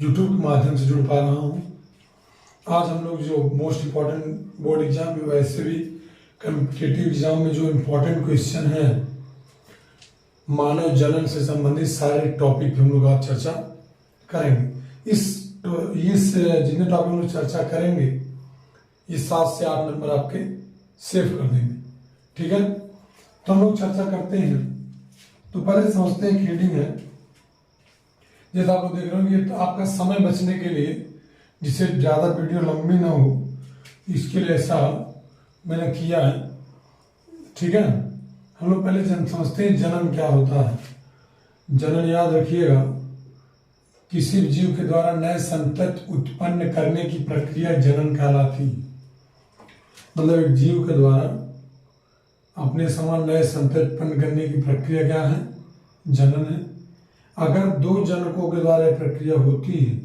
YouTube के माध्यम से जुड़ पा रहा हूँ। आज हम लोग जो मोस्ट इम्पॉर्टेंट बोर्ड एग्जाम में, वैसे भी कम्पिटिटिव एग्जाम में जो इम्पोर्टेंट क्वेश्चन है, मानव जनन से संबंधित सारे टॉपिक हम लोग आज चर्चा करेंगे। इस जितने टॉपिक हम लोग चर्चा करेंगे, ये 7 से 8 नंबर आपके सेव कर देंगे। ठीक है, तो हम लोग चर्चा करते हैं। तो पहले समझते हैं हेडिंग है, जैसे आप लोग देख रहे हो कि तो आपका समय बचने के लिए, जिससे ज़्यादा वीडियो लंबी ना हो, इसके लिए ऐसा मैंने किया है। ठीक है, हम लोग पहले समझते हैं जनन क्या होता है। जनन याद रखिएगा, किसी जीव के द्वारा नए संतति उत्पन्न करने की प्रक्रिया जनन कहलाती है। मतलब एक जीव के द्वारा अपने समान नए संतति उत्पन्न करने की प्रक्रिया क्या है? जनन है। अगर 2 जनकों के द्वारा यह प्रक्रिया होती है,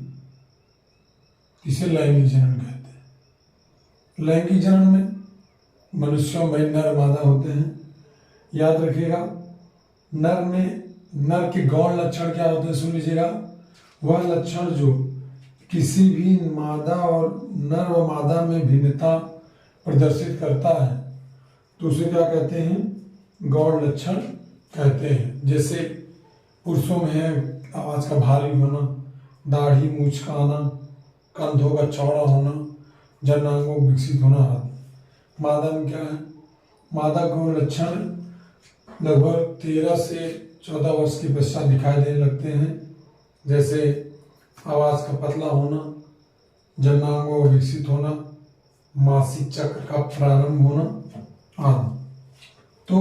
इसे लैंगिक जनन कहते हैं। लैंगिक जनन में मनुष्यों में नर मादा होते हैं। याद रखिएगा, नर में नर के गौण लक्षण क्या होते हैं, सुन लीजिएगा। वह लक्षण जो किसी भी मादा और नर व मादा में भिन्नता प्रदर्शित करता है, तो उसे क्या कहते हैं? गौण लक्षण कहते हैं। जैसे पुरुषों में है आवाज का भारी होना, दाढ़ी मूछ का आना, कंधों का चौड़ा होना, जननांगों विकसित होना आदि। मादा में क्या है? मादा गौण लक्षण लगभग 13 से 14 वर्ष के पश्चात दिखाई देने लगते हैं। जैसे आवाज का पतला होना, जननांगों विकसित होना, मासिक चक्र का प्रारंभ होना आदि। तो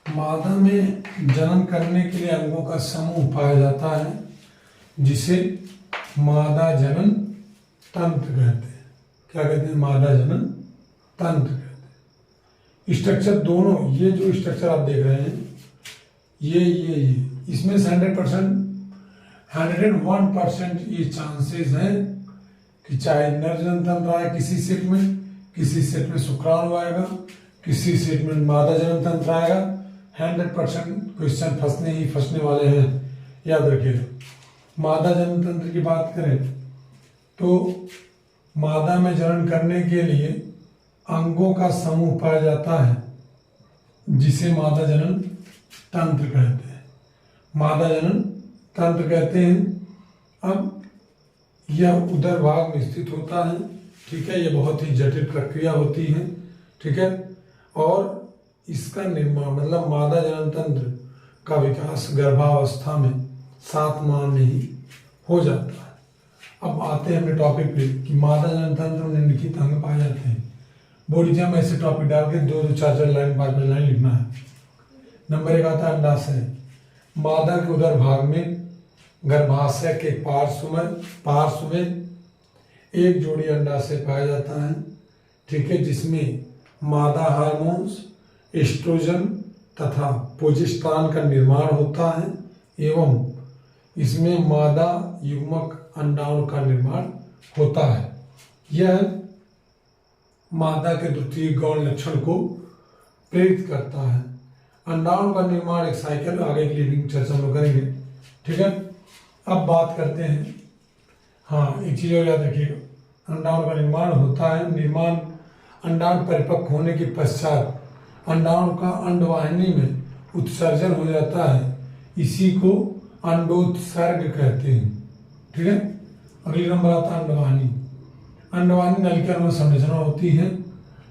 मादा में जनन करने के लिए अंगों का समूह पाया जाता है, जिसे मादा जनन तंत्र कहते हैं। क्या कहते हैं? मादा जनन तंत्र कहते हैं। स्ट्रक्चर दोनों, ये जो स्ट्रक्चर आप देख रहे हैं, ये इसमें से 101% ये चांसेस हैं कि चाहे नर जनन तंत्र आए किसी सेट में, किसी सेट में शुक्राणु आएगा, किसी सेट में मादा जनन तंत्र आएगा। 100% क्वेश्चन फंसने वाले हैं, याद रखिएगा। मादा जनन तंत्र की बात करें तो मादा में जनन करने के लिए अंगों का समूह पाया जाता है, जिसे मादा जनन तंत्र कहते हैं। मादा जनन तंत्र कहते हैं। अब यह उदर भाग में स्थित होता है। ठीक है, ये बहुत ही जटिल प्रक्रिया होती है। ठीक है, और इसका निर्माण मतलब मादा जनन तंत्र का विकास गर्भावस्था में 7 माह में ही हो जाता है। अब आते हैं अपने टॉपिक पे कि मादा जनन तंत्र में निम्नलिखित अंग पाए जाते हैं। बोर्ड एग्जाम में ऐसे टॉपिक डाल के 2-2, 4-4 लाइन 5 लाइन लिखना है। नंबर 1 आता है अंडाशय। मादा के उदर भाग में गर्भाशय के पार्श्व में एक जोड़ी अंडाशय पाया जाता है। ठीक है, जिसमें मादा हार्मोन्स, एस्ट्रोजन तथा प्रोजेस्टेरॉन का निर्माण होता है, एवं इसमें मादा युग्मक अंडाणु का निर्माण होता है। यह मादा के द्वितीय गौण लक्षण को प्रेरित करता है। अंडाणु का निर्माण एक साइकिल, आगे की लीडिंग चर्चा हम करेंगे। ठीक है, अब बात करते हैं। हाँ, एक चीज और याद रखिएगा, अंडाणु का निर्माण होता है। निर्माण अंडाणु परिपक्व होने के पश्चात अंडाणु का अंडवाहिनी में उत्सर्जन हो जाता है। इसी को अंडोत्सर्ग कहते हैं। ठीक है, अगली नंबर आता है अंडवाहिनी। अंडवाहिनी नलिकानुमा संरचना होती है।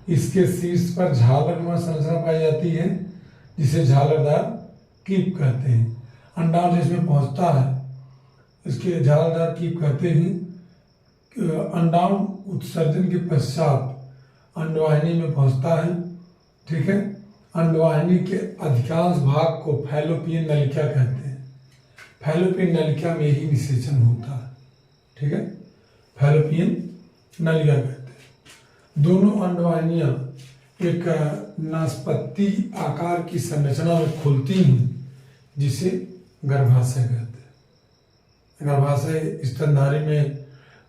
इसके शीर्ष पर झालरनुमा संरचना पाई जाती है, जिसे झालरदार कीप कहते हैं। अंडाणु जिसमें पहुंचता है, इसके झालरदार कीप कहते हैं। अंडाणु उत्सर्जन के पश्चात अंडवाहिनी में पहुंचता है। ठीक है, अंडवाहिनी के अधिकांश भाग को फैलोपियन नलिका कहते हैं। फैलोपियन नलिका में ही निषेचन होता है। ठीक है, फैलोपियन नलिका कहते हैं। दोनों अंडवाहिनियां एक नाशपत्ती आकार की संरचना में खुलती हैं, जिसे गर्भाशय कहते हैं। गर्भाशय स्तनधारी में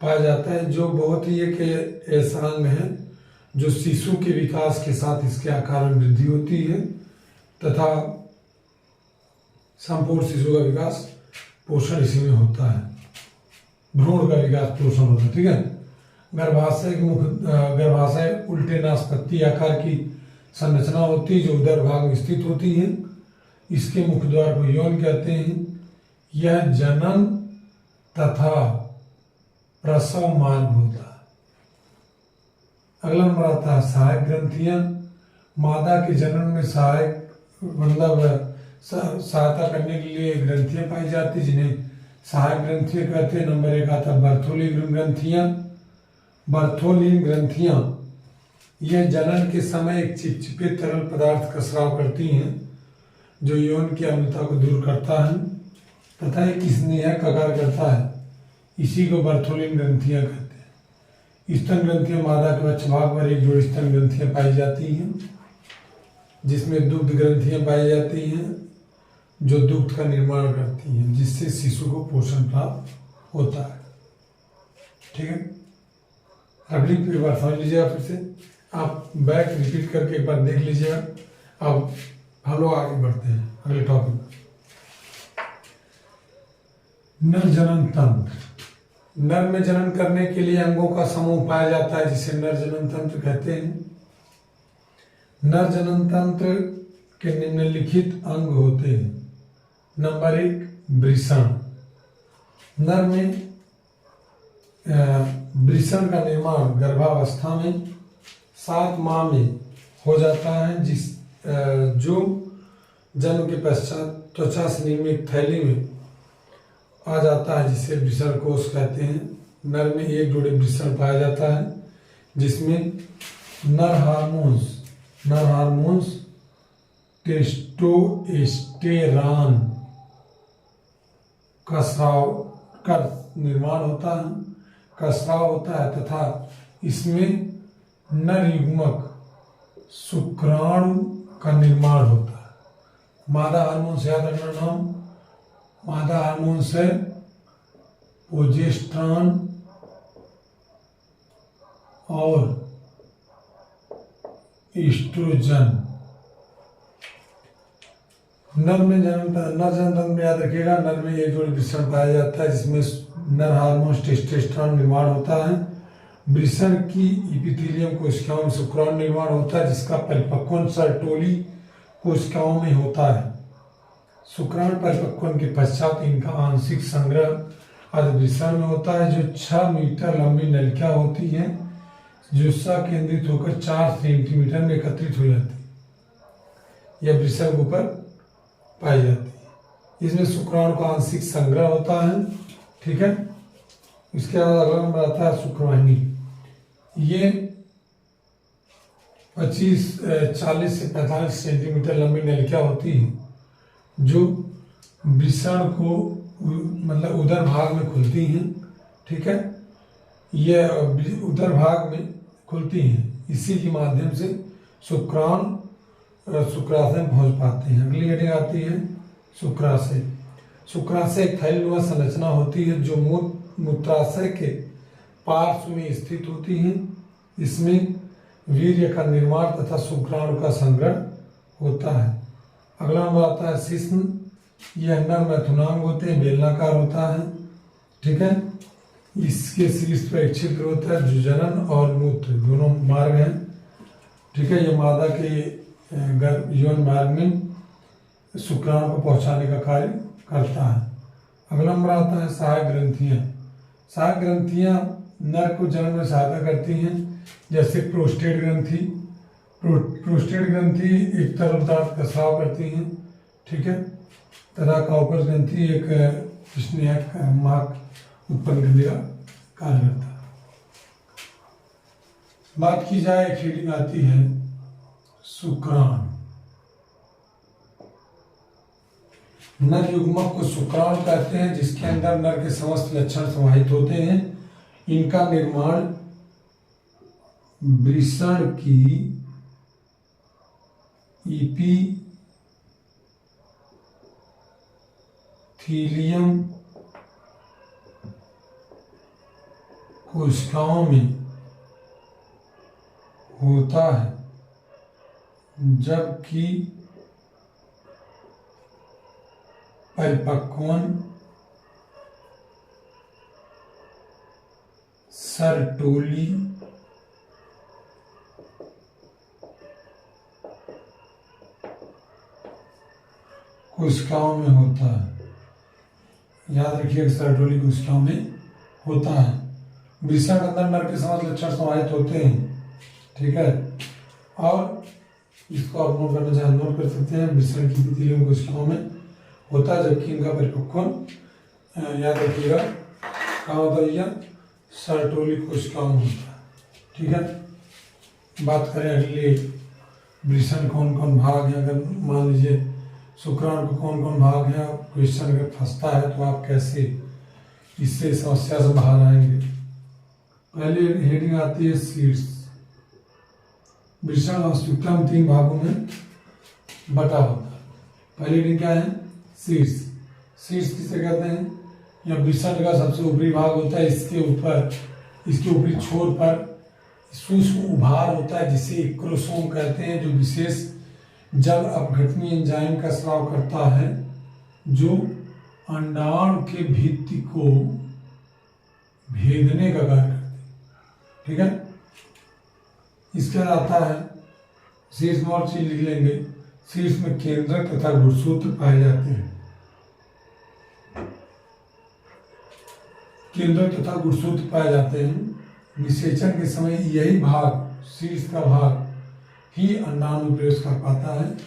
पाया जाता है, जो बहुत ही एक ऐसा अंग है जो शिशु के विकास के साथ इसके आकार में वृद्धि होती है तथा संपूर्ण शिशु का विकास पोषण इसी में होता है। भ्रूण का विकास पोषण होता है। ठीक है, गर्भाशय उल्टे नासपत्ती आकार की संरचना होती है जो उदर भाग में स्थित होती है। इसके मुख द्वार को यौन कहते हैं। यह जनन तथा प्रसव मार्ग होता है। अगला नंबर आता है सहायक ग्रंथियां। मादा के जनन में सहायक मतलब सहायता करने के लिए ग्रंथियां पाई जाती है जिन्हें सहायक ग्रंथियां कहते हैं। नंबर 1 आता है बर्थोलिन ग्रंथियां। बर्थोलिन ग्रंथियां यह जनन के समय एक चिपचिपे तरल पदार्थ का स्राव करती हैं जो यौन की अम्लता को दूर करता है तथा एक स्नेहक आकार करता है। इसी को बर्थोलिन ग्रंथियां कहते हैं। स्तन ग्रंथियां मादा के वक्ष भाग पर एक जोड़ी स्तन ग्रंथियां पाई जाती हैं जिसमें दुग्ध ग्रंथियां पाई जाती हैं जो दुग्ध का निर्माण करती हैं जिससे शिशु को पोषण प्राप्त होता है। ठीक है, अगली एक बार समझ लीजिएगा फिर से, आप बैक रिपीट करके एक बार देख लीजिएगा। अब हम लोग आगे बढ़ते हैं अगले टॉपिक। नर जनन तंत्र। नर में जनन करने के लिए अंगों का समूह पाया जाता है जिसे नर जनन तंत्र कहते हैं। नर जनन तंत्र के निम्नलिखित अंग होते हैं। नंबर 1 वृषण। नर में वृषण का निर्माण गर्भावस्था में 7 माह में हो जाता है जो जन्म के पश्चात त्वचा से निर्मित थैली में आ जाता है जिसे वृषण कोष कहते हैं। नर में एक जोड़े वृषण पाया जाता है जिसमें नर हार्मोन्स टेस्टोस्टेरॉन का निर्माण होता है का स्राव होता है तथा इसमें नर युग्मक शुक्राणु का निर्माण होता है। मादा हार्मोन से याद रखना नाम, मादा हार्मोन से प्रोजेस्टेरॉन और ईस्ट्रोजन। नर जनन तंत्र में याद रखिएगा, नर में एक जोड़ी वृषण पाया जाता है जिसमें नर हार्मोन टेस्टोस्टेरॉन निर्माण होता है। वृषण की इपिथीलियम कोशिकाओं में शुक्राणु निर्माण होता है जिसका परिपक्वन सर्टोली कोशिकाओं में होता है। शुक्राणु परिपक्वन के पश्चात इनका आंशिक संग्रह अर्धवृषण में होता है जो 6 मीटर लंबी नलिका होती है जो केंद्रित होकर 4 सेंटीमीटर में एकत्रित हो जाती है। यह वृषण के ऊपर पाई जाती है। इसमें शुक्राणु का आंशिक संग्रह होता है। ठीक है, इसके बाद अगला नंबर आता है शुक्रवाहिनी। ये 40 से 45 सेंटीमीटर लंबी नलिका होती है जो वृषण को मतलब उदर भाग में खुलती हैं। ठीक है, ये उदर भाग में खुलती हैं, इसी के माध्यम से शुक्राशय में पहुंच पाते हैं। अगली हेडिंग आती है शुक्राशय। शुक्राशय एक थैलीनुमा संरचना होती है जो मूत्राशय के पार्श्व में स्थित होती है। इसमें वीर्य का निर्माण तथा शुक्राणु का संग्रह होता है। अगला नंबर आता है शिश्न। यह नर मैथुनांग होते हैं, बेलनाकार होता है। ठीक है, इसके शीर्ष पर एक छिद्र होता है जो जनन और मूत्र दोनों मार्ग हैं। ठीक है, यह मादा के यौन मार्ग में शुक्राणु को पहुंचाने का कार्य करता है। अगला नंबर आता है सहायक ग्रंथियां। सहायक ग्रंथियां नर को जनन में सहायता करती हैं जैसे प्रोस्टेट ग्रंथि। प्रोस्टेट ग्रंथि एक तरल पदार्थ का स्राव करती हैं। ठीक है, तथा काउपर ग्रंथि एक स्नेहक मार्ग उत्पन्न करने का कार्य करता है। बात की जाए एक रीडिंग आती है शुक्राणु। नर युग्मक को शुक्राणु कहते हैं जिसके अंदर नर के समस्त लक्षण समाहित होते हैं। इनका निर्माण वृषण की इपिथीलियम कोशिकाओं में होता है जबकि परिपक्वन सर्टोली कोशिकाओं में होता है। याद रखिए सर्टोली कोशिकाओं में होता है। वृषण अंदर नर के समस्त लक्षण समाहित होते हैं, ठीक है। और इसको आप नोट करना चाहे नोट कर सकते हैं। वृषण की एपिथेलियम कोशिकाओं में होता है, जबकि इनका परिपक्वन याद रखिएगा कहाँ होता है, यह सर्टोली कोशिकाओं में होता है, ठीक है। बात करें अगले वृषण कौन कौन भाग है। अगर मान लीजिए शुक्राणु को कौन कौन भाग है, क्वेश्चन अगर फंसता है तो आप कैसे इससे समस्या से बाहर आएंगे। पहले हेडिंग आती है सीड्स। वृषण वास्तविकता में 3 भागों में बटा होता है। पहली हेडिंग क्या है, सीड्स। सीड्स किसे कहते हैं, या वृषण का सबसे ऊपरी भाग होता है, इसके ऊपर इसके ऊपरी छोर पर सूक्ष्म उभार होता है जिसे एक्रोसोम कहते हैं, जो विशेष जल अपघटनीय एंजाइम का स्राव करता है, जो अंडाणु के भित्ति को भेदने का कार्य करते हैं, ठीक है। इसके बाद आता है शीर्ष में और चीज लिख लेंगे। शीर्ष में केंद्रक तथा गुणसूत्र पाए जाते हैं। केंद्रक तथा गुणसूत्र पाए जाते हैं। निषेचन के समय यही भाग, शीर्ष का भाग ही अंडाणु में प्रवेश कर पाता है,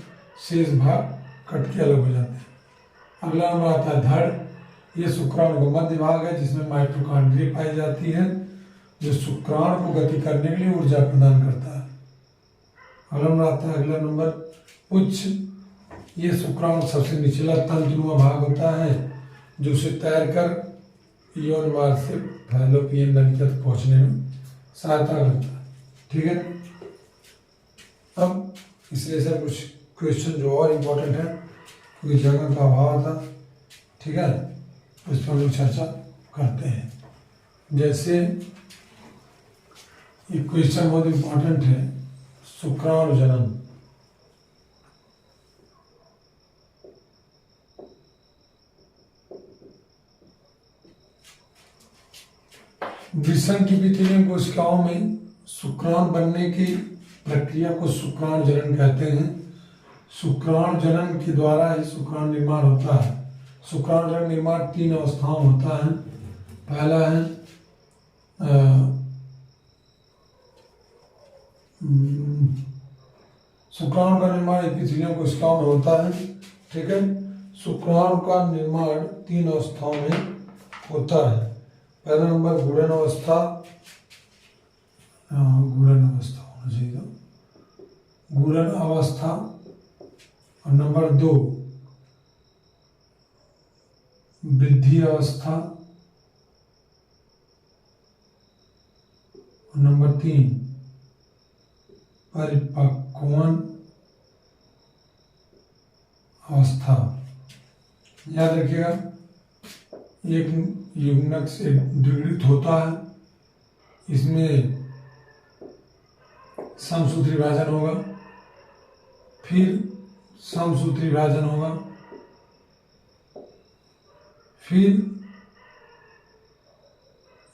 शेष भाग कट के अलग हो जाते हैं। अगला नंबर आता है धड़। ये शुक्राणु का मध्य भाग है जिसमें माइटोकॉन्ड्रिया पाई जाती है, जो शुक्राणु को गति करने के लिए ऊर्जा प्रदान करता है। अगला नंबर आता है अगला नंबर पुच्छ। ये शुक्राणु सबसे निचला तंतुनुमा भाग होता है, जो उसे तैरकर यौन मार्ग से फैलोपियन नली तक पहुंचने में सहायता करता है, ठीक है। अब इसलिए सर कुछ क्वेश्चन जो और इम्पोर्टेंट है, कोई जगह का अभाव था, ठीक है, उस पर हम लोग चर्चा करते हैं। जैसे एक क्वेश्चन बहुत इम्पोर्टेंट है, शुक्राणु जनन। वृषण की एपिथेलियम कोशिकाओं में शुक्राणु बनने की प्रक्रिया को शुक्राणु जनन कहते हैं। शुक्राणु जनन के द्वारा ही शुक्राणु निर्माण होता है। शुक्राणु जनन निर्माण 3 अवस्थाओं में होता है। पहला है शुक्राणु का निर्माण एपिथेलियम कोशिकाओं में होता है, ठीक है। शुक्राणु का निर्माण 3 अवस्थाओं में होता है। पहला नंबर गुणन अवस्था, गुणन अवस्था होना चाहिए, गुणन अवस्था। और नंबर 2 वृद्धि अवस्था। और नंबर 3 परिपक्वन अवस्था। याद रखिएगा, एक युग्मक से द्विगुणित होता है, इसमें समसूत्री विभाजन होगा, फिर समसूत्री विभाजन होगा, फिर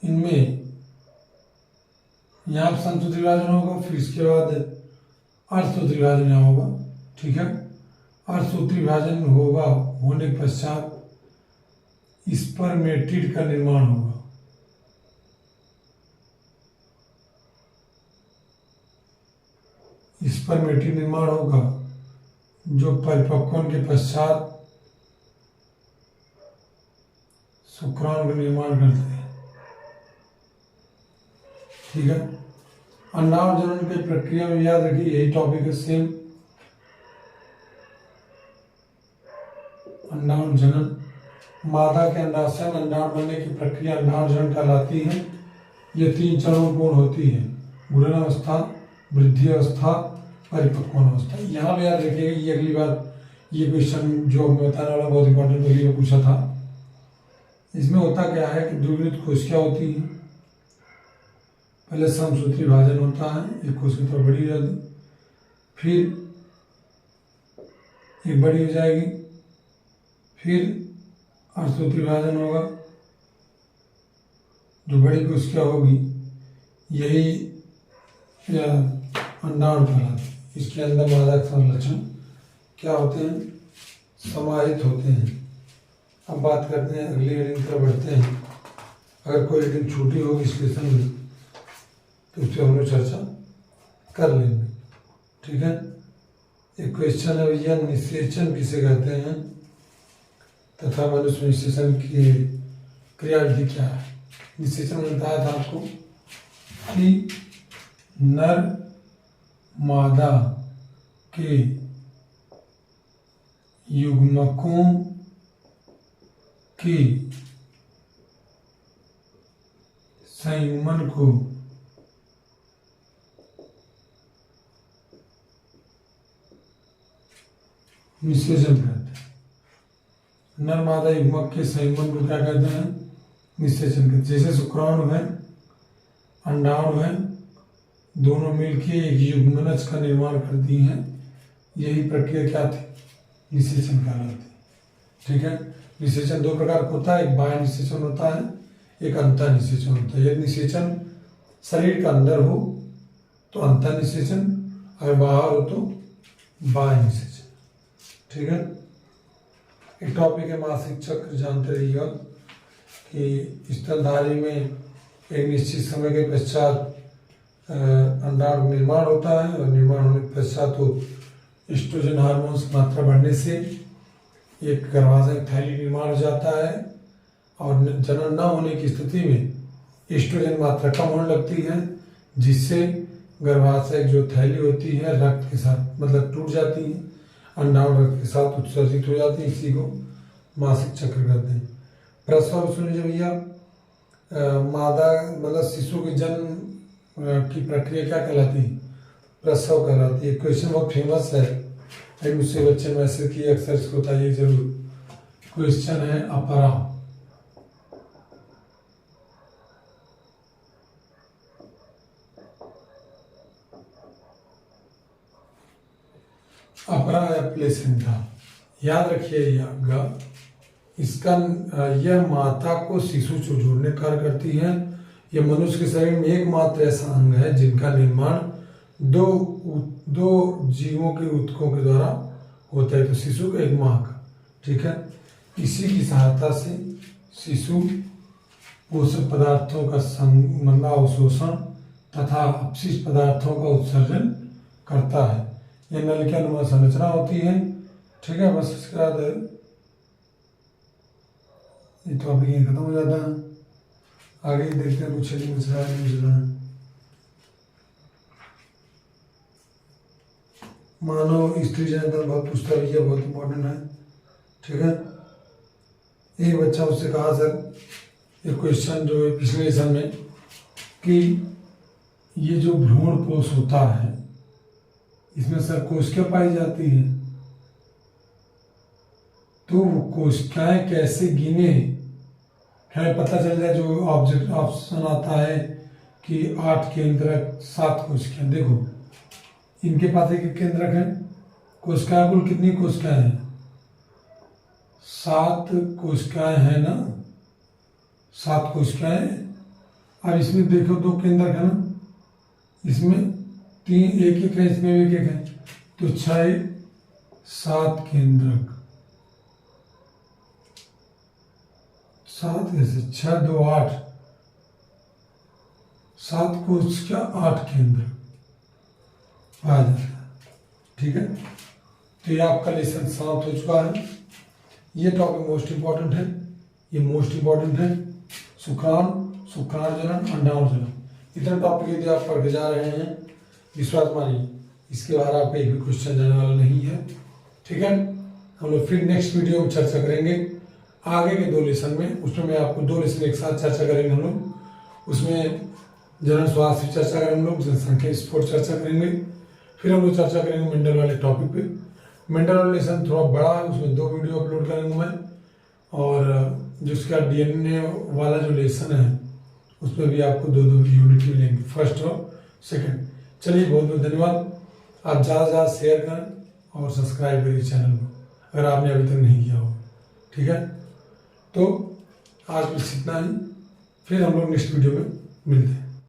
इनमें यहाँ समसूत्री विभाजन होगा, फिर इसके बाद अर्धसूत्री विभाजन यहाँ होगा, ठीक है। अर्धसूत्री विभाजन होगा, होने के पश्चात स्पर्मेटिड का निर्माण होगा। स्पर्मेटिड निर्माण होगा, जो परिपक्वन के पश्चात शुक्राणु का निर्माण करते हैं, ठीक है। अंडाणु जनन की प्रक्रिया में याद रखिए यही टॉपिक है सेम। अंडाणु जनन, मादा के अंडाशय में अंडाणु बनने की प्रक्रिया अंडाणु जनन कहलाती है। ये 3 चरणों पूर्ण होती है, गुणन अवस्था, वृद्धि अवस्था, परिपक्वन अवस्था। यहाँ भी याद रखिएगा, ये अगली बार ये क्वेश्चन जो मैं बताने वाला बहुत इंपॉर्टेंट अगली बार पूछा था। इसमें होता क्या है कि द्विगुणित कोशिका होती है। पहले समसूत्री विभाजन होता है, एक कोशिका तो बड़ी हो जाती, फिर एक बड़ी हो जाएगी, फिर अर्धसूत्री विभाजन होगा, जो बड़ी कोशिका होगी यही अंडाणु कहलाती है। इसके अंदर मादा के संलक्षण क्या होते हैं, समाहित होते हैं। अब बात करते हैं अगली रीडिंग की तरफ बढ़ते हैं। अगर कोई रीडिंग छूटी होगी इस लेसन में तो उस पर हम लोग चर्चा कर लेंगे, ठीक है। एक क्वेश्चन है भैया, निषेचन किसे कहते हैं तथा मनुष्य में निषेचन की क्रियाविधि क्या है। निषेचन में बताया था आपको कि नर मादा के युग्मकों के संयुग्मन को निषेचन कहते हैं। नर मादा युग्मक के संयुग्मन को क्या कहते हैं, निषेचन कहते हैं। जैसे शुक्राणु है, अंडाणु है, दोनों मिलकर एक युग्मनज का निर्माण करती हैं। यही प्रक्रिया क्या थी, निषेचन कहलाती, ठीक है। निषेचन दो प्रकार का होता है, एक बाह्य निषेचन होता है, एक अंतः निषेचन होता है। यदि निषेचन शरीर का अंदर हो तो अंतः निषेचन, अगर बाहर हो तो बाह्य निषेचन, ठीक है। एक टॉपिक है मासिक चक्र, जानते रहिएगा कि स्तनधारी में एक निश्चित समय के पश्चात अंडाणु निर्माण होता है और निर्माण होने के पश्चात तो एस्ट्रोजन हार्मोन की मात्रा बढ़ने से एक गर्भाशय थैली निर्माण हो जाता है और जनन न होने की स्थिति में एस्ट्रोजन मात्रा कम होने लगती है, जिससे गर्भाशय जो थैली होती है रक्त के साथ मतलब टूट जाती है, अंडाणु रक्त के साथ उत्सर्जित हो जाती है। इसी को मासिक चक्र कहते हैं। प्रसव सुनिए भैया, मादा मतलब शिशु के जन्म की प्रक्रिया क्या कहलाती है, प्रसव कहलाती है। क्वेश्चन बहुत फेमस है, अभी मुझसे बच्चे मैसेज किए अक्सर, इसको बताइए जरूर। क्वेश्चन है अपरा, अपरा या प्लेसेंटा, याद रखिएगा इसका यह माता को शिशु से जोड़ने का कार्य करती है। यह मनुष्य के शरीर में एकमात्र ऐसा अंग है जिनका निर्माण दो जीवों के ऊतकों के द्वारा होता है, तो शिशु का एक माँ का, ठीक है। इसी की सहायता से शिशु पोषक पदार्थों का मतलब अवशोषण तथा अपशिष्ट पदार्थों का उत्सर्जन करता है। यह नलिका नुमा संरचना होती है, ठीक है। बस इसके बाद ये टॉपिक यहीं खत्म हो जाता है। आगे देखते हैं कुछ बच रहा है नहीं बच रहा है। मानव स्त्री जनतन बहुत पूछता भी है, बहुत इंपॉर्टेंट है, ठीक है। एक बच्चा उससे कहा सर एक क्वेश्चन जो है पिछले लेसन में कि ये जो भ्रूण कोश होता है इसमें सर कोशिका पाई जाती है, तो वो कोशिकाएं कैसे गिने, है पता चल जाए। जो ऑब्जेक्ट ऑप्शन आता है कि 8 केंद्रक 7 कोशिकाएं, देखो इनके पास एक केंद्रक है, कोशिकाएं कुल कितनी कोशिकाएं हैं, 7 कोशिकाएं हैं ना, 7 कोशिकाएं। अब इसमें देखो 2 केंद्रक है ना, इसमें 3 एक है, इसमें एक है, तो 6 7 केंद्रक, 7 कैसे, 6 2 8, 7 कोशिका 8 केंद्र आ जाता है, ठीक है। तो ये आपका लेसन समाप्त हो चुका है। ये टॉपिक मोस्ट इंपॉर्टेंट है, ये मोस्ट इंपॉर्टेंट है। शुक्राणु जनन, अंडाणु जनन, इतने टॉपिक यदि आप पढ़ के जा रहे हैं, विश्वास मानिए इसके बाहर आपका एक भी क्वेश्चन जाने वाला नहीं है, ठीक है। हम लोग फिर नेक्स्ट वीडियो में चर्चा करेंगे आगे के 2 लेसन में। उसमें मैं आपको 2 लेसन एक साथ चर्चा करेंगे हम लोग। उसमें जनन स्वास्थ्य चर्चा करेंगे हम लोग, जनसंख्या स्पोर्ट चर्चा करेंगे, फिर हम लोग चर्चा करेंगे मेंडल वाले टॉपिक पे। मेंडल वाला लेसन थोड़ा बड़ा है, उसमें 2 वीडियो अपलोड करेंगे मैं, और जिसका DNA वाला जो लेसन है उसमें भी आपको 2 यूनिट मिलेंगे, फर्स्ट और सेकंड। चलिए बहुत बहुत धन्यवाद। आप ज़्यादा से ज़्यादा शेयर करें और सब्सक्राइब करिए चैनल को अगर आपने अभी तक नहीं किया हो, ठीक है। तो आज बस इतना ही, फिर हम लोग नेक्स्ट वीडियो में मिलते हैं।